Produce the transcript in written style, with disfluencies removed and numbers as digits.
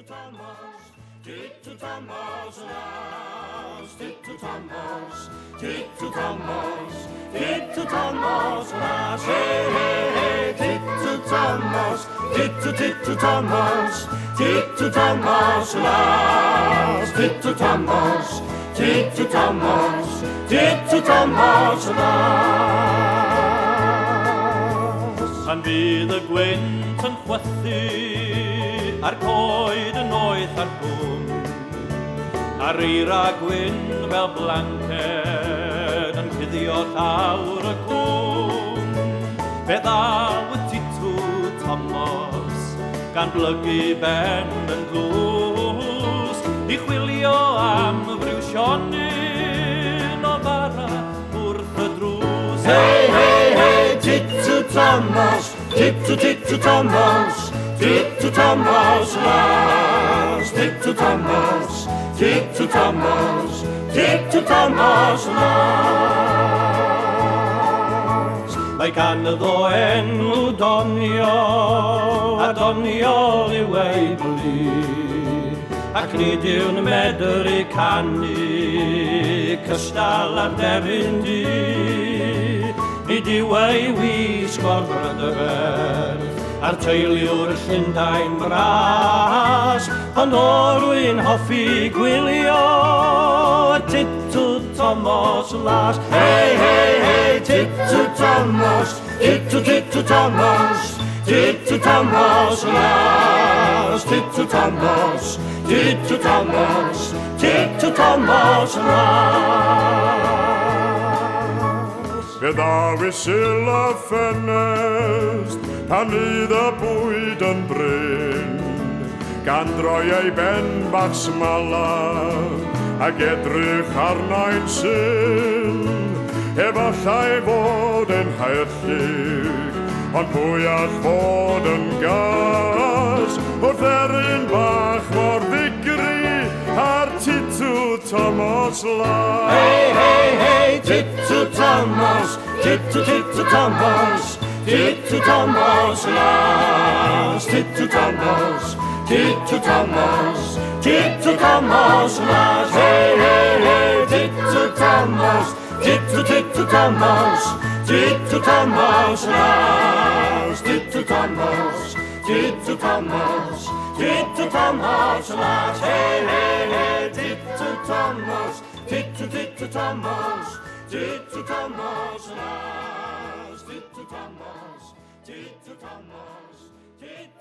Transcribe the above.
Thomas, Tittu Thomas, Lars, Tittu Thomas, Tittu Thomas, Tittu Thomas, Lars, hey, hey, hey, Tittu Thomas, Tittu Thomas, Tittu Thomas, Lars, Tittu Thomas, Tittu Thomas, Tittu Thomas, Lars. Pan fydd y gwynt yn chwythu a'r coed yn oeth ar cwm, a'r eira gwyn fel blanced yn cuddio llawr y cwm. Fe ddaw y Tittu Thomas gan blygu ben yn glws i chwilio am fryw sionyn o fara wrth y drws. Hey, hey, hey, Tittu Thomas, Tittu Thomas, Tittu Thomas, Lars, Tittu Thomas, Tittu Thomas, Tittu Thomas, Lars. Mae gan iddo enw doniol, a doniol yw ei blu, ac nid yw'n medr i canu, cystal ar deryn di. Nid yw ei wisg o'r brydferth, a'r teiliwr Llundain bras, ond o rwy'n hoffi gwylio y Tittu Thomas, Lars. Hey, hey, hey, Tittu Thomas, Tittu Thomas, Tittu Thomas, Lars, Tittu Thomas, Tittu Thomas, Tittu Thomas, Lars. Fe ddaw i sil y ffenest pan fydd y bwyd yn bryn, gan droi ei ben bach smala ac edrych arnau'n syn. Efallai fod yn haerllig, ond pwy all fod yn gas wrth erin bach mor ddigri ar Tittu Thomas, Lars. Hey, hey, hey, Tittu Thomas, Tittu Thomas, Tittu Thomas, Lars, Tittu Thomas, Tittu Thomas, Tittu Thomas, Lars. Hey, hey, hey, Tittu Thomas, Tittu Thomas, Tittu Thomas, Lars, Tittu Thomas, Tittu Thomas, Tittu Thomas, Lars. Hey, hey, hey, Tittu Thomas, Tittu Thomas, Tittu Thomas, Lars, Tittu Thomas, Tittu Thomas, Tittu